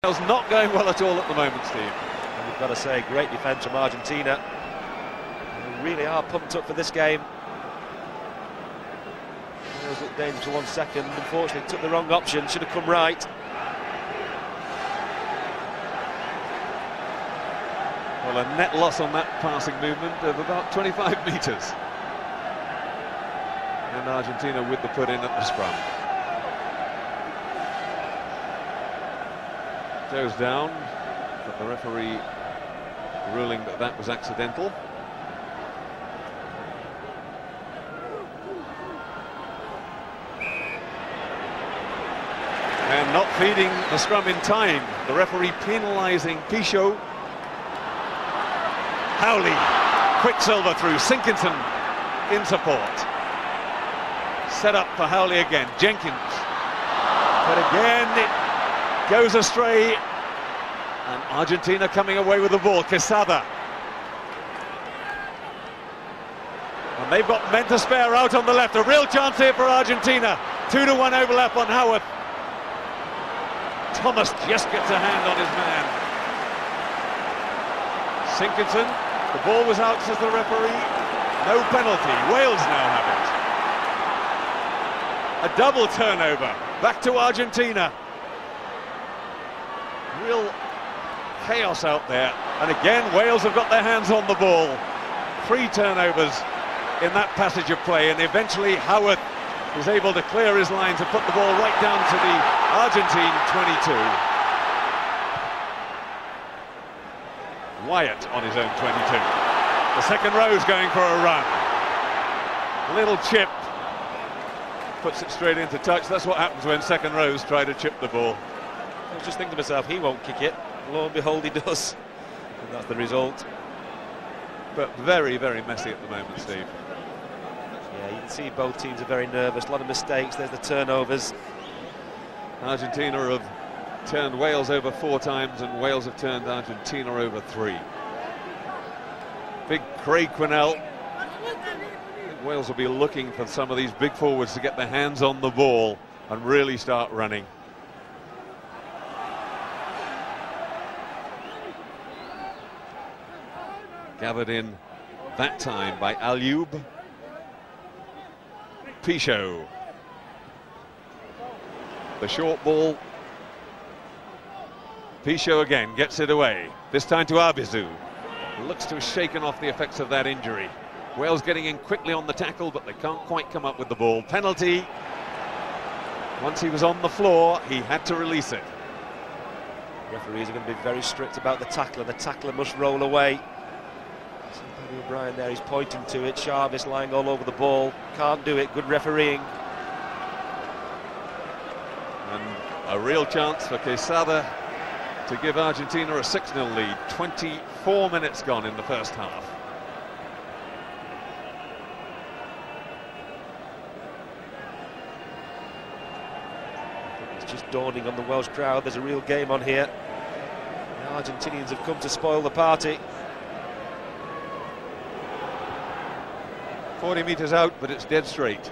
Not going well at all at the moment, Steve. And we've got to say, great defence from Argentina. They really are pumped up for this game. Wales looked dangerous for 1 second. Unfortunately, took the wrong option. Should have come right. Well, a net loss on that passing movement of about 25 metres. And Argentina with the put in at the scrum. Goes down, but the referee ruling that that was accidental. And not feeding the scrum in time. The referee penalising Pichot. Howley, Quicksilver through, Sinkinson in support. Set up for Howley again, Jenkins. But again it goes astray, and Argentina coming away with the ball. Quesada. And they've got men to spare out on the left. A real chance here for Argentina. 2-1 overlap on Howard. Thomas just gets a hand on his man. Sinkinson, the ball was out, says the referee. No penalty. Wales now have it. A double turnover. Back to Argentina. Real chaos out there, and again Wales have got their hands on the ball. 3 turnovers in that passage of play, and eventually Howard is able to clear his lines and put the ball right down to the Argentine 22. Wyatt on his own 22. The second row's going for a run. Little chip, puts it straight into touch. That's what happens when second rows try to chip the ball. I was just thinking to myself, he won't kick it. Lo and behold, he does. And that's the result. But very, very messy at the moment, Steve. Yeah, you can see both teams are very nervous. A lot of mistakes. There's the turnovers. Argentina have turned Wales over 4 times, and Wales have turned Argentina over 3. Big Craig Quinnell. Wales will be looking for some of these big forwards to get their hands on the ball and really start running. Gathered in that time by Alioub. Pichot. The short ball. Pichot again gets it away. This time to Arbizu. Looks to have shaken off the effects of that injury. Wales getting in quickly on the tackle, but they can't quite come up with the ball. Penalty. Once he was on the floor, he had to release it. Referees are going to be very strict about the tackler. The tackler must roll away. Paddy O'Brien there, he's pointing to it. Jarvis lying all over the ball. Can't do it. Good refereeing. And a real chance for Quesada to give Argentina a 6-0 lead. 24 minutes gone in the first half. It's just dawning on the Welsh crowd. There's a real game on here. The Argentinians have come to spoil the party. 40 metres out, but it's dead straight.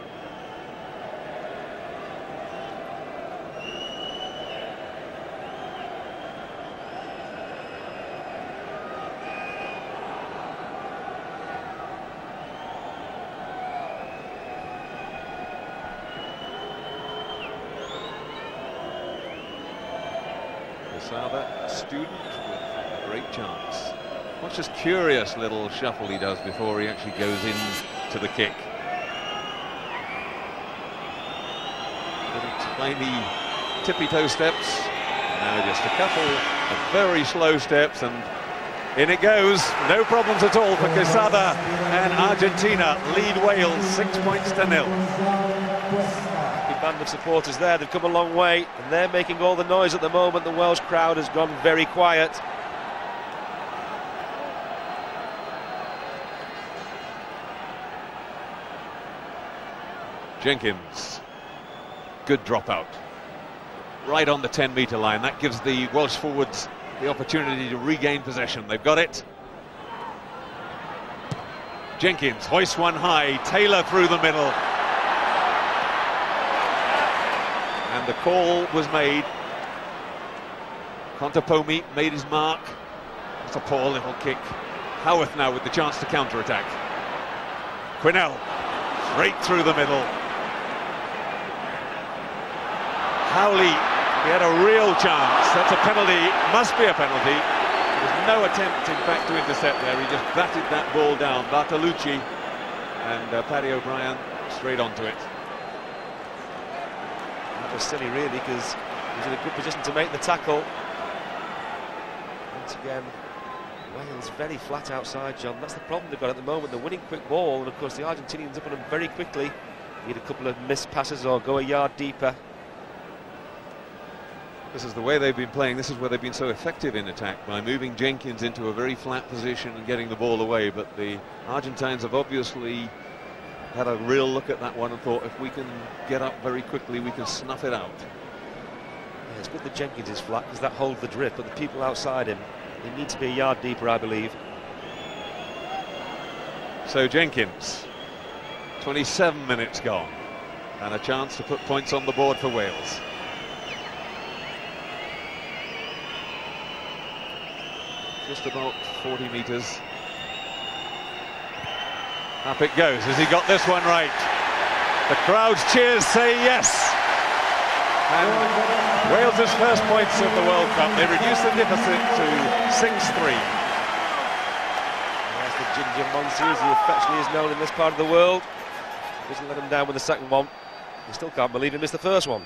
Quesada, student with a great chance. Watch this curious little shuffle he does before he actually goes in to the kick. Little tiny tippy-toe steps. Now just a couple of very slow steps, and in it goes. No problems at all for Quesada, and Argentina lead Wales 6 points to 0. Big band of supporters there. They've come a long way, and they're making all the noise at the moment. The Welsh crowd has gone very quiet. Jenkins, good dropout, right on the 10-metre line. That gives the Welsh forwards the opportunity to regain possession. They've got it. Jenkins hoists one high, Taylor through the middle. And the call was made. Contepomi made his mark. It's a poor little kick. Howarth now with the chance to counter-attack. Quinnell, straight through the middle. Howley, he had a real chance. That's a penalty, must be a penalty. There's no attempt, in fact, to intercept there. He just batted that ball down. Bartolucci and Paddy O'Brien straight onto it. That was silly, really, because he was in a good position to make the tackle. Once again, Wales very flat outside, John. That's the problem they've got at the moment. They're winning quick ball, and of course the Argentinians up on them very quickly. Need a couple of missed passes or go a yard deeper. This is the way they've been playing. This is where they've been so effective in attack, by moving Jenkins into a very flat position and getting the ball away. But the Argentines have obviously had a real look at that one and thought, if we can get up very quickly, we can snuff it out. Yeah, it's good that Jenkins is flat because that holds the drift, but the people outside him, they need to be a yard deeper, I believe. So Jenkins, 27 minutes gone, and a chance to put points on the board for Wales. Just about 40 metres. Up it goes. Has he got this one right? The crowd's cheers say yes. And Wales' first points of the World Cup. They reduce the deficit to 6-3. That's the Ginger Monsoon, as he affectionately is known in this part of the world. Doesn't let him down with the second one. He still can't believe he missed the first one.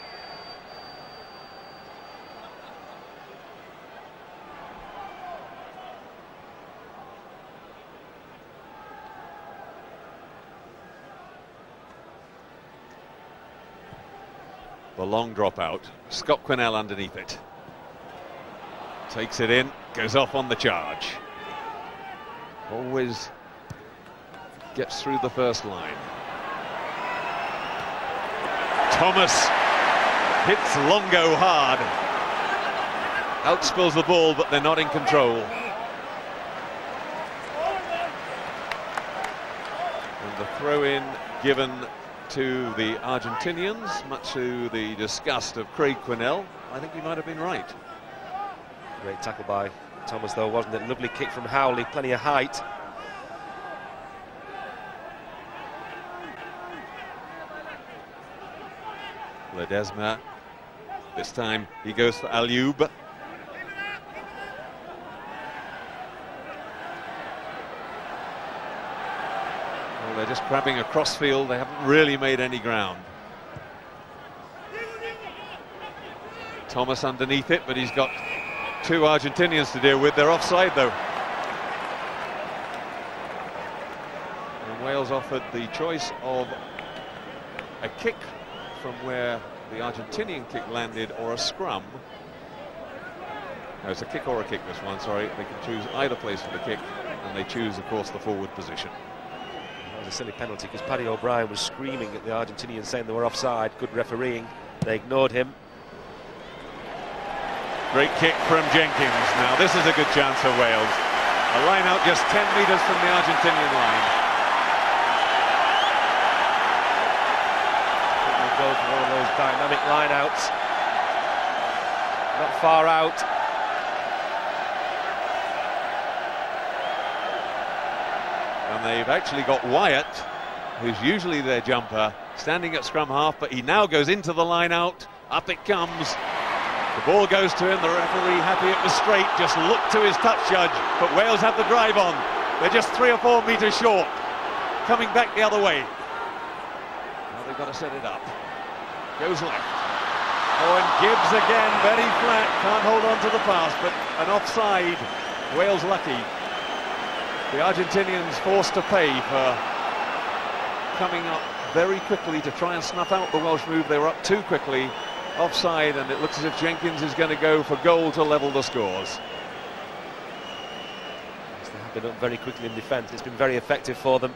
The long drop out. Scott Quinnell underneath it. Takes it in, goes off on the charge. Always gets through the first line. Thomas hits Longo hard. Outspills the ball, but they're not in control. And the throw-in given to the Argentinians, much to the disgust of Craig Quinnell. I think he might have been right. Great tackle by Thomas, though, wasn't it? Lovely kick from Howley, plenty of height. Ledesma, this time he goes for Alioub. They're just crabbing across field. They haven't really made any ground. Thomas underneath it, but he's got two Argentinians to deal with. They're offside, though. And Wales offered the choice of a kick from where the Argentinian kick landed, or a scrum. No, it's a kick or a kick, this one, sorry. They can choose either place for the kick, and they choose, of course, the forward position. A silly penalty because Paddy O'Brien was screaming at the Argentinians saying they were offside. Good refereeing. They ignored him. Great kick from Jenkins. Now this is a good chance for Wales. A line out just 10 metres from the Argentinian line. We'll go for one of those dynamic line outs. Not far out. And they've actually got Wyatt, who's usually their jumper, standing at scrum half, but he now goes into the line out. Up it comes. The ball goes to him. The referee happy it was straight, just looked to his touch judge, but Wales have the drive on. They're just 3 or 4 metres short, coming back the other way. Now they've got to set it up. Goes left. Oh, and Gibbs again, very flat, can't hold on to the pass, but an offside. Wales lucky. The Argentinians forced to pay for coming up very quickly to try and snuff out the Welsh move. They were up too quickly, offside, and it looks as if Jenkins is going to go for goal to level the scores. Yes, they have been up very quickly in defence. It's been very effective for them.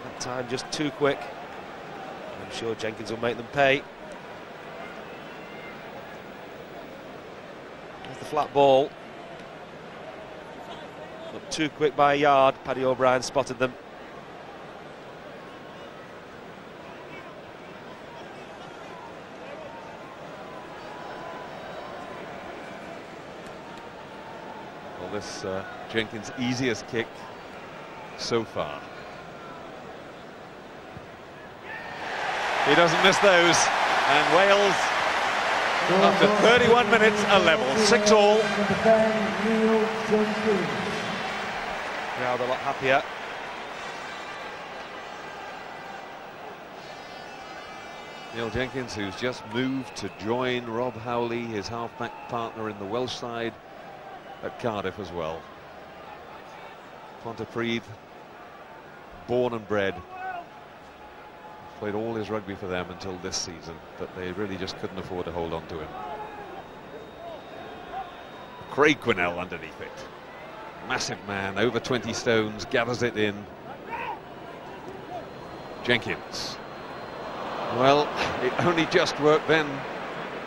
That time just too quick. I'm sure Jenkins will make them pay. There's the flat ball. Up too quick by a yard. Paddy O'Brien spotted them. Well, this Jenkins' easiest kick so far. He doesn't miss those, and Wales, after 31 minutes, are level, 6-all. Crowd a lot happier. Neil Jenkins, who's just moved to join Rob Howley, his half-back partner in the Welsh side at Cardiff as well. Pontypridd, born and bred. Played all his rugby for them until this season, but they really just couldn't afford to hold on to him. Craig Quinnell underneath it. Massive man, over 20 stones, gathers it in. Jenkins. Well, it only just worked then.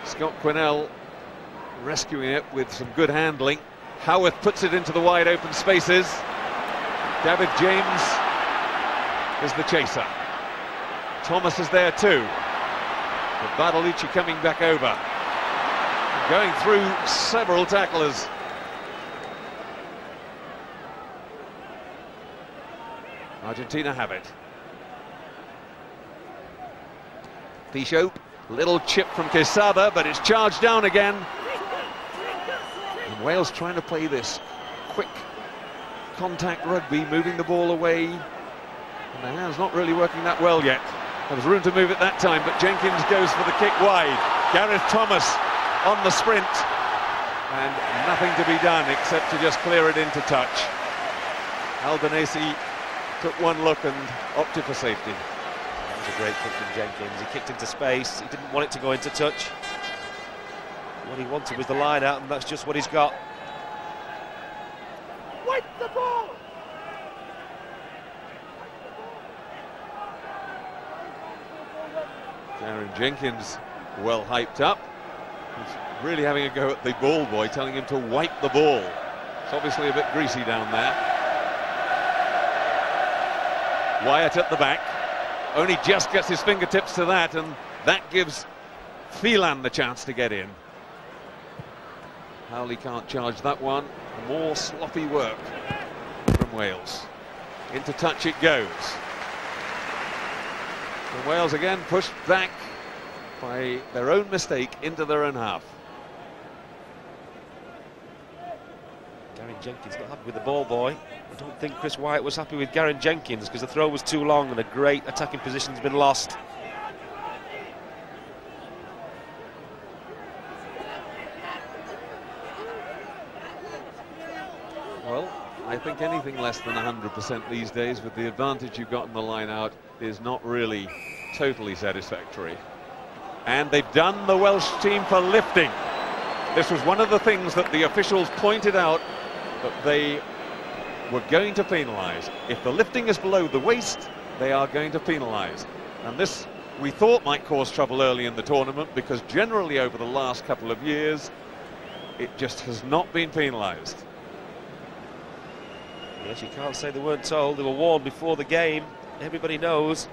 Scott Quinnell rescuing it with some good handling. Howarth puts it into the wide open spaces. David James is the chaser. Thomas is there too. But Bartolucci coming back over. Going through several tacklers. Argentina have it. Pichot, little chip from Quesada, but it's charged down again. And Wales trying to play this quick contact rugby, moving the ball away. And the hand's not really working that well yet. There was room to move it that time, but Jenkins goes for the kick wide. Gareth Thomas on the sprint. And nothing to be done except to just clear it into touch. Albanese took one look and opted for safety. That was a great kick from Jenkins. He kicked into space. He didn't want it to go into touch. What he wanted was the line out, and that's just what he's got. Wipe the ball! Darren Jenkins, well hyped up. He's really having a go at the ball boy, telling him to wipe the ball. It's obviously a bit greasy down there. Wyatt at the back. Only just gets his fingertips to that, and that gives Phelan the chance to get in. Howley can't charge that one. More sloppy work from Wales. Into touch it goes. And Wales again pushed back by their own mistake into their own half. Darren Jenkins not happy with the ball boy. I don't think Chris Wyatt was happy with Darren Jenkins because the throw was too long and a great attacking position's been lost. Well, I think anything less than 100% these days, with the advantage you've got in the line out, is not really totally satisfactory. And they've done the Welsh team for lifting. This was one of the things that the officials pointed out that they were going to penalise. If the lifting is below the waist, they are going to penalise. And this, we thought, might cause trouble early in the tournament, because generally over the last couple of years, it just has not been penalised. Yes, you can't say they weren't told. They were warned before the game. Everybody knows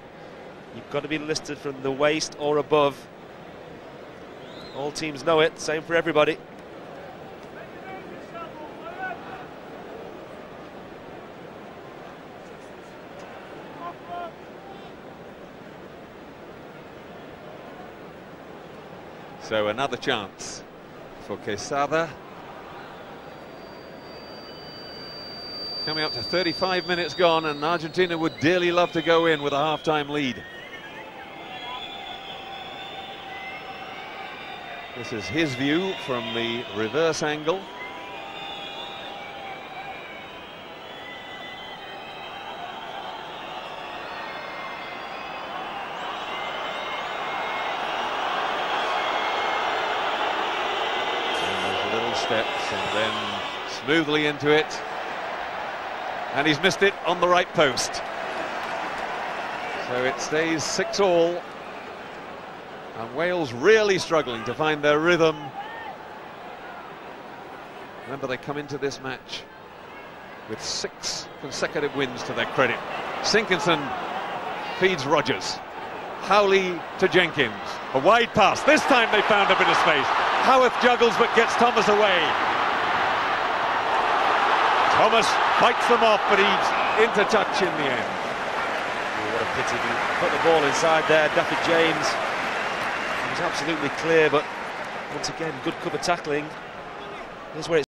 you've got to be listed from the waist or above. All teams know it, same for everybody. So another chance for Quesada. Coming up to 35 minutes gone, and Argentina would dearly love to go in with a half-time lead. This is his view from the reverse angle. And there's little steps, and then smoothly into it. And he's missed it on the right post. So it stays 6-all. And Wales really struggling to find their rhythm. Remember, they come into this match with 6 consecutive wins to their credit. Sinkinson feeds Rogers. Howley to Jenkins. A wide pass. This time they found a bit of space. Howarth juggles but gets Thomas away. Thomas fights them off, but he's into touch in the end. Oh, what a pity. He put the ball inside there. Daffy James, he was absolutely clear, but once again, good cover tackling. Here's where it's